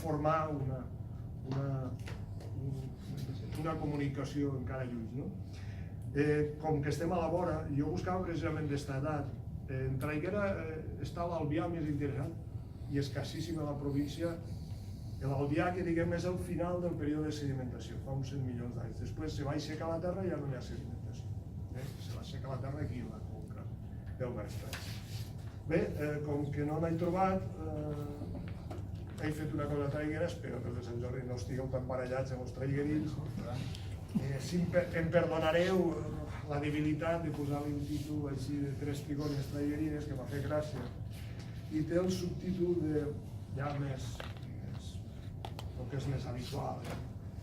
formar una comunicació encara lluny. Com que estem a la vora, jo buscava precisament d'esta edat. En Traiguera està l'albià més interessant i escassíssim a la província. L'albià, que diguem, és el final del període de sedimentació, fa uns 100 milions d'anys. Després se va aixecar la terra i ja no hi ha sedimentació. Se va aixecar la terra aquí, a la conca del Maestrat. Bé, com que no n'he trobat, he fet una cosa a Traiguera, espero que els de Sant Jordi no estigueu tan barallats amb els traiguerins. Si em perdonareu la debilitat de posar-li un títol així de 3 trigònies traiguerines, que m'ha fet gràcia, i té el subtítol de, ja més, el que és més habitual,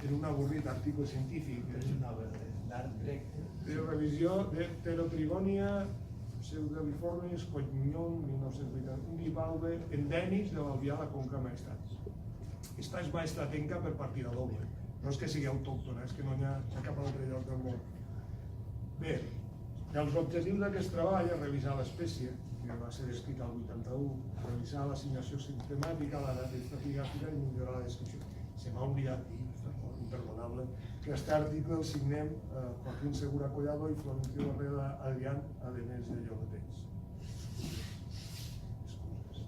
en un avorrit article científic de revisió de Pterotrigònia pseudobiformis Cognon 1980, un bivalve endèmics de l'albià a la conca Maestrat. Esta és maestratenca per partida doble, no és que sigui autòctona, és que no hi ha cap altre lloc del món. Bé, els objectius d'aquest treball és revisar l'espècie, que va ser descrita al 81, revisar l'assignació sistemàtica, la data estratigàfica i millorar la descripció. Se m'ha oblidat dir, imperdonable, que aquest article el signem Joaquín Segura Collado i Florencio Herrera Adrián, a més de Llobatens. Excuses.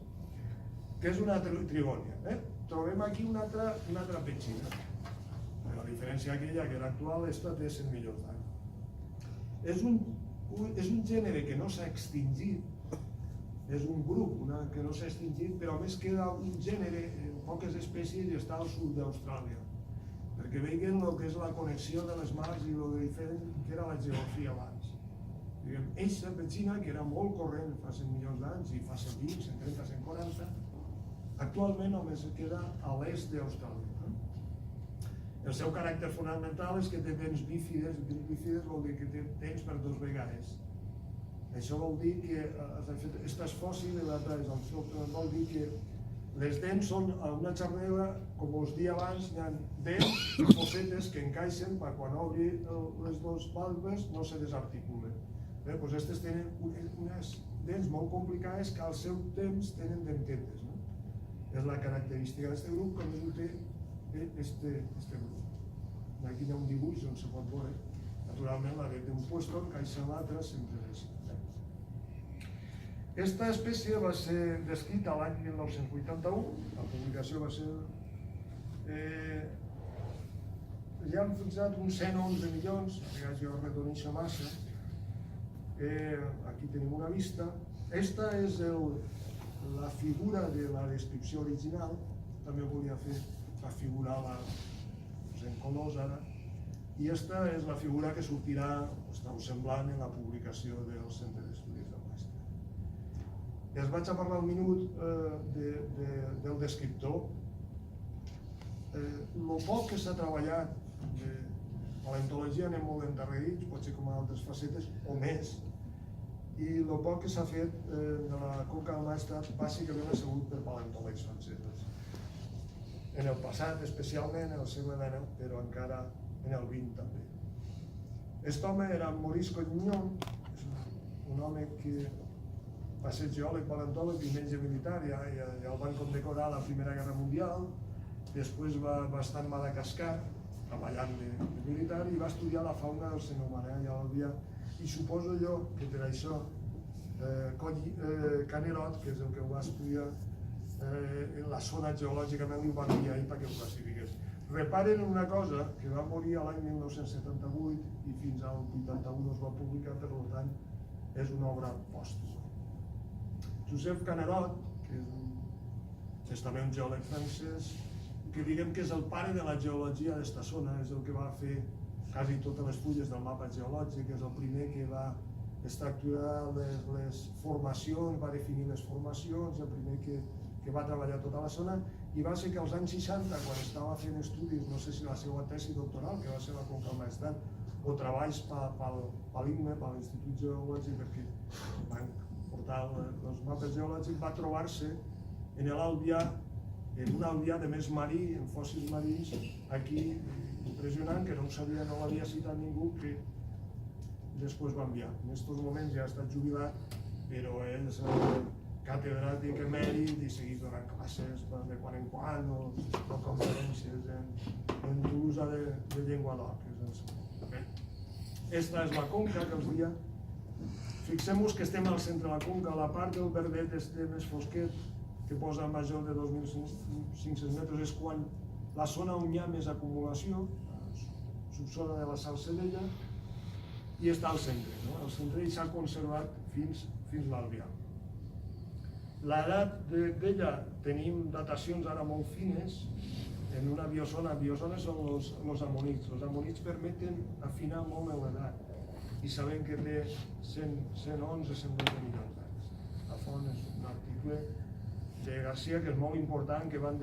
Què és una trigònia? Trobem aquí una altra petxina. La diferència aquella, que era actual, esta té 100 milions d'anys. És un gènere que no s'ha extingit, és un grup que no s'ha extingit, però a més queda un gènere en poques espècies i està al sud d'Austràlia, perquè veien el que és la connexió de les mars i el diferent que era la geografia abans. Eixa petxina, que era molt corrent fa 100 milions d'anys i fa 120, 130, 140, actualment només queda a l'est d'Austràlia. El seu caràcter fonamental és que té dents bífides, i dents bífides vol dir que té dents per 2 vegades. Això vol dir que aquestes fòssil de dades autòctones vol dir que les dents són a una xarnera, com us dia abans, hi ha dents i fossetes que encaixen per quan obri les dues valves no se desarticulen. Aquestes tenen unes dents molt complicades que al seu temps tenen dentetes. És la característica d'aquest grup, que més ho té este grup. Aquí hi ha un dibuix on se pot veure, naturalment la de un puesto encaixa l'altre sempre és. Aquesta espècie va ser descrita l'any 1981, la publicació va ser... Hi han fixat uns 111 milions, a vegades jo reconeixo massa. Aquí tenim una vista. Esta és la figura de la descripció original, també volia figurar-la en colors ara, i aquesta és la figura que sortirà, està semblant en la publicació del Centre d'Estudis del Maestrat. Es vaig a parlar un minut del descriptor. El poc que s'ha treballat de paleontologia anem molt endarrerits, potser com a altres facetes, o més, i el poc que s'ha fet de la conca del Maestrat bàsicament ha sigut per paleontòlegs francesos. En el passat, especialment en el segle XIX, però encara en el XX també. Aquest home era Maurice Cognon, un home que va ser geòleg, paleontòleg i metge militar, ja el van condecorar a la Primera Guerra Mundial, després va estar a Madagascar, treballant de militar, i va estudiar la fauna del Senomara i l'Albià, i suposo jo que per això Canerot, que és el que ho va estudiar, la zona geològicament li ho va enviar ahir perquè ho classifiqués. Reparen en una cosa, que va morir l'any 1978 i fins al 81 es va publicar, per tant, és una obra pòstuma. Josep Canerot, que és també un geòleg francès, que diguem que és el pare de la geologia d'esta zona, és el que va fer quasi totes les fulles del mapa geològic, és el primer que va estructurar les formacions, va definir les formacions, el primer que va treballar tota la zona, i va ser que als anys 60, quan estava fent estudis, no sé si la seva tesi doctoral, que va ser la Conca del Maestrat, o treballs per l'INME, per l'Institut Geològic, perquè van portar els mapes geològics, va trobar-se en l'Albià, en un albià de més marí, en fòssils marins, aquí, impressionant, que no ho sabia, no l'havia citat ningú, que després va enviar. En aquests moments ja ha estat jubilat, però és catedràtic emèrit i seguit donant classes de quan en quan o conferències en l'ús de llengua d'oc. Esta és la conca que els dia. Fixem-nos que estem al centre de la conca, la part del verdet este més fosquet, que posa major de 2.500 metres, és quan la zona on hi ha més acumulació, la subzona de la Salcedella, i està al centre, no? Al centre i s'ha conservat fins l'Albià. L'edat d'ella tenim datacions ara molt fines en una biozona. Biozones són els amonits. Els amonits permeten afinar molt l'edat i sabem que té 111-112 milions d'anys. La font és un article de Garcia que és molt important, que van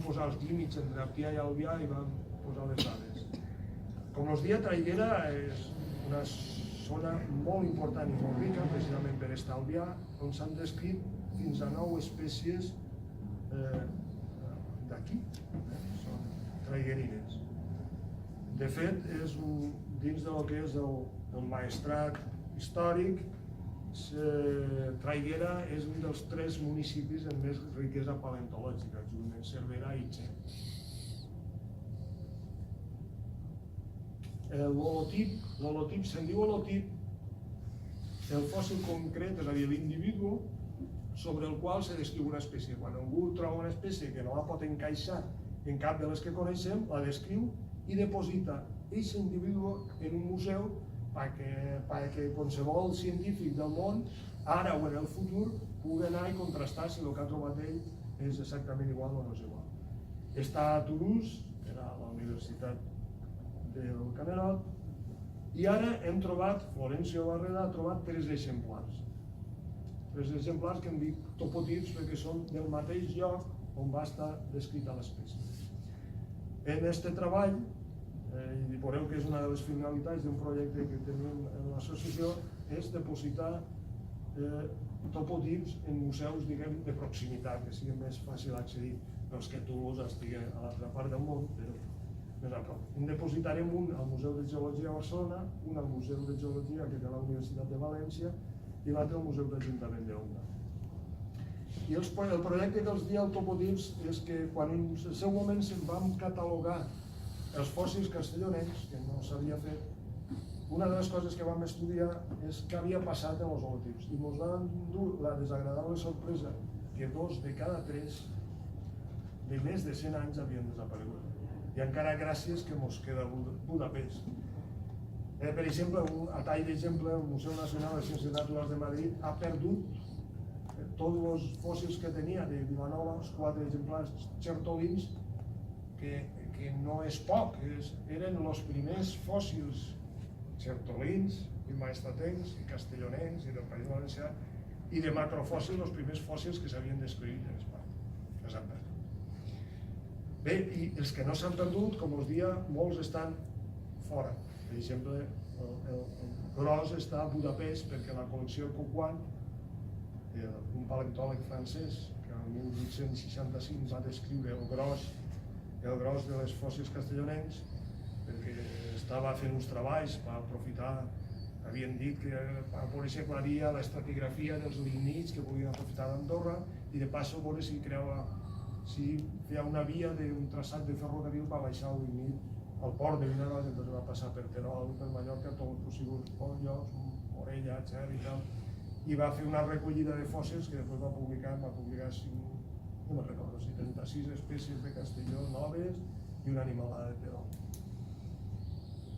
posar els límits entre Aptià i Albià i van posar les dades. Com us dia, Traiguera és una zona molt important i molt rica, precisament per estar a Albià, on s'han descrit fins a 9 espècies d'aquí, són traiguerines. De fet, dins del que és el maestrat històric, Traiguera és un dels 3 municipis amb més riquesa paleontològica, junt amb Cervera i Che. L'holotip, se'n diu holotip, el fòssil concret, és a dir, l'individu sobre el qual se descriu una espècie. Quan algú troba una espècie que no la pot encaixar en cap de les que coneixem, la descriu i deposita aquest individu en un museu perquè qualsevol científic del món, ara o en el futur, pugui anar i contrastar si el que ha trobat ell és exactament igual o no és igual. Està a Toulouse, era a la Universitat del Canerot, i ara hem trobat, Florencio Barreda ha trobat 3 exemplars. 3 exemplars que hem dit topotips perquè són del mateix lloc on va estar descrita l'espècie. En aquest treball, i veureu que és una de les finalitats d'un projecte que tenim en l'associació, és depositar topotips en museus, diguem, de proximitat, que sigui més fàcil accedir. No és que Toulouse estigui a l'altra part del món, però més a prop. En depositarem un al Museu de Geologia a Barcelona, un al Museu de Geologia que té a la Universitat de València i l'altre al Museu d'Ajuntament d'Onda. I el projecte que els dia el topotips és que quan en el seu moment se'n van catalogar els fòssils castellonencs, que no s'havia fet, una de les coses que vam estudiar és què havia passat en els holotips i ens van dur la desagradable sorpresa que 2 de cada 3 de més de 100 anys havien desaparegut. I encara gràcies que ens queda Budapest. Per exemple, a tall d'exemple, el Museu Nacional de Ciències Naturals de Madrid ha perdut tots els fòssils que tenia de Vilanova, els 4 exemplars chertolins, que no és poc, eren els primers fòssils chertolins i maestratencs i castellonencs i del País Valencià i de macrofòssils, els primers fòssils que s'havien descrit en Espanya, que s'han perdut. Bé, i els que no s'han perdut, com us dia, molts estan fora. Per exemple, el gros està a Budapest perquè la col·lecció Coquan, un paleontòleg francès que el 1865 va descriure el gros de les fòssils castellonencs perquè estava fent uns treballs per aprofitar, havien dit que per poder aclarir l'estratigrafia dels lignits que volien aprofitar d'Andorra i de passo veure si feia una via d'un traçat de ferrocarril per baixar el lignit al port de Vinaròs, entonces va passar per Terol, per Mallorca, tots els possibles llocs, Morella, Xer i tal, i va fer una recollida de fòssils que després va publicar, no me'n recordo, 76 espècies de Castelló noves i una animalada de Terol.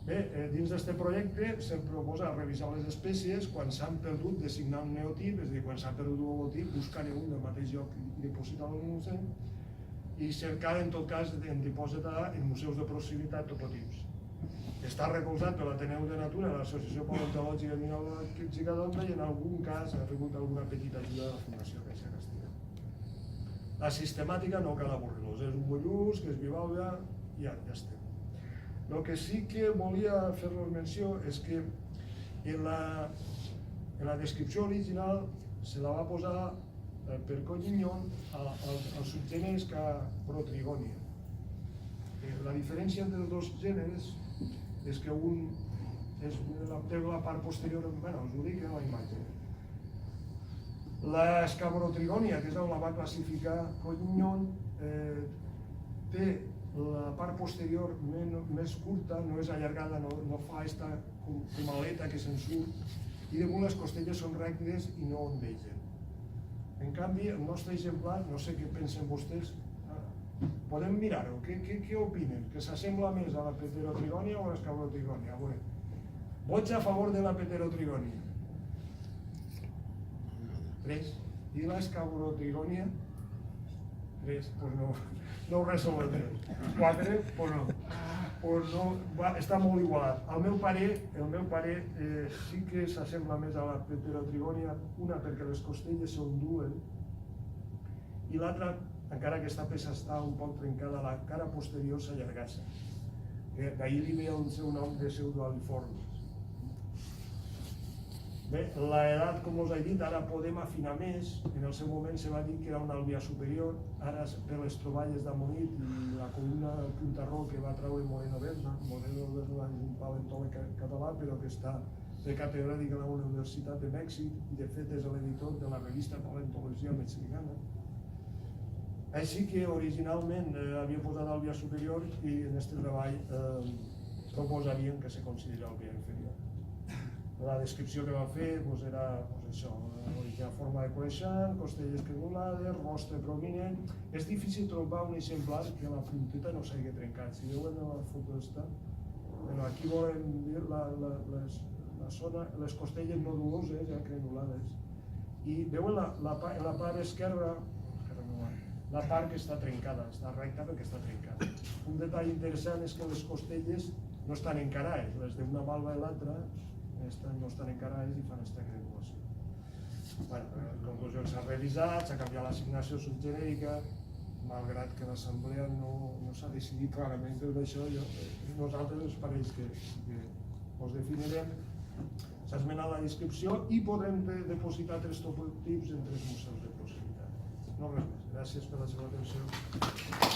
Bé, dins d'aquest projecte se'm proposa revisar les espècies quan s'han perdut, designar un neotip, és a dir, quan s'ha perdut un holotip, buscar-ne un del mateix lloc i depositar-lo en un museu i cercar, en tot cas, en dipositar en museus de proximitat topotips. Està recolzat per l'Ateneu de Natura, l'Associació Paleontològica i Mineralògica d'Onda i en algun cas ha rebut alguna petita ajuda de la Fundació Caixa Castellà. La sistemàtica no cal avorrir-los, és un bollús, que és bivalve, i ja estem. El que sí que volia fer-los menció és que en la descripció original se la va posar per Collignon al subgènere Protrigonia. La diferència entre els dos gèneres és que un té la part posterior, bueno, us ho dic en la imatge. L'escabrotrigònia, que és on la va classificar Collignon, té la part posterior més curta, no és allargada, no fa aquesta com aleta que se'n surt, i damunt les costelles són rectes i no ondegen. En canvi, el nostre exemplar, no sé què pensen vostès, podem mirar-ho, què opinen? Que s'assembla més a la pterotrigònia o a l'escabrotrigònia? Vots a favor de la pterotrigònia. 3. I l'escabrotrigònia? 3. Doncs no ho resolen 3. 4. Doncs no. Està molt igualat. El meu pare sí que s'assembla més a la pterotrigònia, una perquè les costelles s'onduen i l'altra, encara que aquesta peça està un poc trencada, la cara posterior s'allargassa. D'ahir li ve el seu nom de pseudoaliforme. Bé, l'edat, com us he dit, ara podem afinar més. En el seu moment se va dir que era una àlvia superior, ara per les troballes d'Amonit i la columna del puntarró que va treure Moreno Berna. Moreno Berna és un paleontòleg català, però que està de catedràtic a la Universitat de Mèxic i de fet és l'editor de la revista Paleontologia Mexicana. Així que originalment havia posat àlvia superior i en aquest treball proposarien que se considera àlvia inferior. La descripció que va fer era això, original forma de croissant, costelles granulades, rostre prominent. És difícil trobar un exemplar que la punteta no s'hagi trencat. Si veuen la foto aquí volen dir la zona, les costelles noduloses, granulades. I veuen la part esquerra, la part que està trencada, està recta perquè està trencada. Un detall interessant és que les costelles no estan encarades, les d'una valva i l'altra no estan encarades i fan aquesta granulació. En conclusió, s'ha revisat, s'ha canviat l'assignació subgenèrica, malgrat que l'assemblea no s'ha decidit clarament per això, nosaltres ens pareix que us definirem, s'ha esmenat la descripció i podrem depositar 3 topotips en 3 museus de proximitat. No res més, gràcies per la seva atenció.